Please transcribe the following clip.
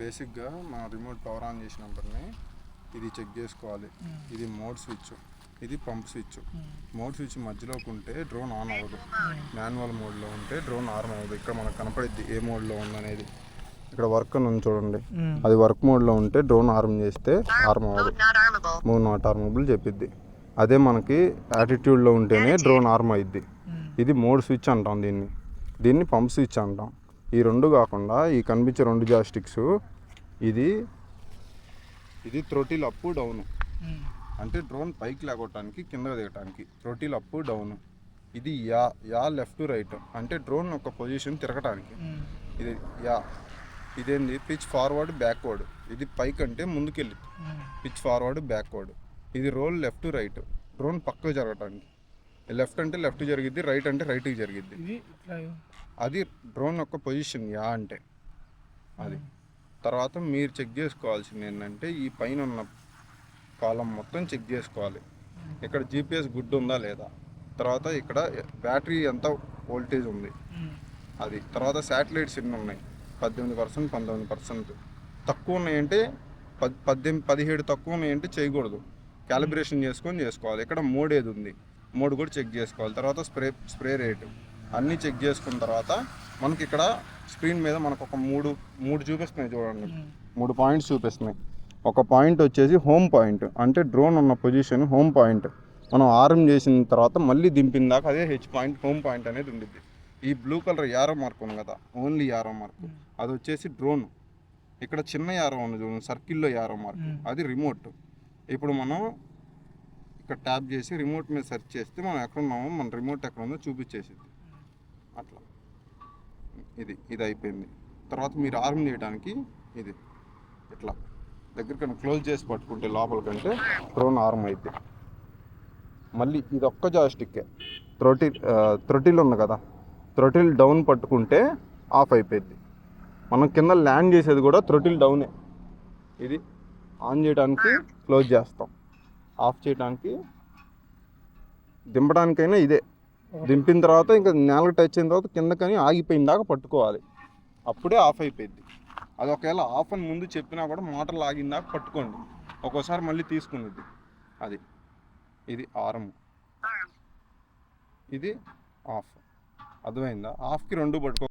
బేసిక్గా మన remote power on చేసినప్పుడే ఇది చెక్ చేసుకోవాలి. ఇది మోడ్ స్విచ్, ఇది పంప్ స్విచ్. మోడ్ స్విచ్ మధ్యలోకి ఉంటే డ్రోన్ ఆన్ అవ్వదు, మాన్యువల్ మోడ్లో ఉంటే డ్రోన్ ఆన్ అవ్వదు. ఇక్కడ మనకు కనపడిద్ది ఏ మోడ్లో ఉందనేది. ఇక్కడ వర్క్ అని ఉంది చూడండి, అది వర్క్ మోడ్లో ఉంటే డ్రోన్ ఆర్మ్ చేస్తే ఆర్మ్ అవ్వదు, మూవ్ నాట్ ఆర్మబుల్ చెప్పిద్ది. అదే మనకి యాటిట్యూడ్లో ఉంటేనే డ్రోన్ ఆర్మ్ అయ్యిద్ది. ఇది మోడ్ స్విచ్ అంటాం, దీన్ని పంప్ స్విచ్ అంటాం. ఈ రెండు కాకుండా ఈ కనిపించే రెండు జాస్టిక్స్, ఇది థ్రోటిల్ అప్ డౌన్, అంటే డ్రోన్ పైకి లేకొట్టడానికి కిందకి దిగటానికి థ్రోటిల్ అప్ డౌన్. ఇది యా లెఫ్ట్ రైట్, అంటే డ్రోన్ ఒక పొజిషన్ తిరగటానికి. ఇది యా. ఇదేంది పిచ్ ఫార్వర్డ్ బ్యాక్వర్డ్, ఇది పైకి అంటే ముందుకెళ్ళి పిచ్ ఫార్వర్డ్ బ్యాక్వర్డ్. ఇది రోల్ లెఫ్ట్ రైట్, డ్రోన్ పక్కకు జరగటానికి. లెఫ్ట్ అంటే లెఫ్ట్ జరిగిద్ది, రైట్ అంటే రైట్కి జరిగిద్ది. అది డ్రోన్ యొక్క పొజిషన్ యా అంటే అది. తర్వాత మీరు చెక్ చేసుకోవాల్సింది ఏంటంటే ఈ పైన ఉన్న కాలం మొత్తం చెక్ చేసుకోవాలి. ఇక్కడ జీపీఎస్ గుడ్ ఉందా లేదా, తర్వాత ఇక్కడ బ్యాటరీ ఎంత వోల్టేజ్ ఉంది అది, తర్వాత శాటిలైట్స్ ఎన్ని ఉన్నాయి, 18%, 19%. తక్కువ ఉన్నాయంటే 17 తక్కువ ఉన్నాయంటే చేయకూడదు, క్యాలిబ్రేషన్ చేసుకోవాలి. ఇక్కడ మోడ్ ఏది ఉంది, మోడ్ కూడా చెక్ చేసుకోవాలి. తర్వాత స్ప్రే రేటు అన్నీ చెక్ చేసుకున్న తర్వాత మనకి ఇక్కడ స్క్రీన్ మీద మనకు ఒక మూడు చూపిస్తున్నాయి చూడండి, 3 పాయింట్స్ చూపిస్తున్నాయి. ఒక పాయింట్ వచ్చేసి హోమ్ పాయింట్, అంటే డ్రోన్ ఉన్న పొజిషన్ హోమ్ పాయింట్. మనం ఆర్మ్ చేసిన తర్వాత మళ్ళీ దింపిన దాకా అదే హెచ్ పాయింట్, హోమ్ పాయింట్ అనేది ఉండిద్ది. ఈ బ్లూ కలర్ యారో మార్క్ ఉంది కదా, ఓన్లీ యారో మార్క్, అది వచ్చేసి డ్రోన్. ఇక్కడ చిన్న యారో ఉంది చూడండి, సర్కిల్లో యారో మార్క్, అది రిమోట్. ఇప్పుడు మనం ఇక్కడ ట్యాప్ చేసి రిమోట్ మీద సెర్చ్ చేస్తే మనం ఎక్కడున్నామో, మన రిమోట్ ఎక్కడ ఉందో చూపించేసింది అట్లా. ఇది అయిపోయింది. తర్వాత మీరు ఆర్మ్ చేయడానికి ఇది ఇట్లా దగ్గరికి క్లోజ్ చేసి పట్టుకుంటే లోపల కంటే డ్రోన్ ఆర్మ్ అయితే. మళ్ళీ ఇది ఒక్క జాస్టిక్కే, థ్రోటిల్ ఉంది కదా, థ్రోటిల్ డౌన్ పట్టుకుంటే ఆఫ్ అయిపోయింది. మనం కింద ల్యాండ్ చేసేది కూడా థ్రోటిల్ డౌనే. ఇది ఆన్ చేయడానికి క్లోజ్ చేస్తాం, ఆఫ్ చేయడానికి, దింపడానికైనా ఇదే. దింపిన తర్వాత ఇంకా నేలకు టచ్ అయిన తర్వాత కిందకని ఆగిపోయిన దాకా పట్టుకోవాలి, అప్పుడే ఆఫ్ అయిపోయింది. అది ఒకవేళ ఆఫ్ అని ముందు చెప్పినా కూడా మోటార్ లాగిన దాకా పట్టుకోండి, ఒక్కోసారి మళ్ళీ తీసుకునేది అది. ఇది ఆర్మ్, ఇది ఆఫ్. అర్థమైందా? ఆఫ్కి 2 పట్టుకో.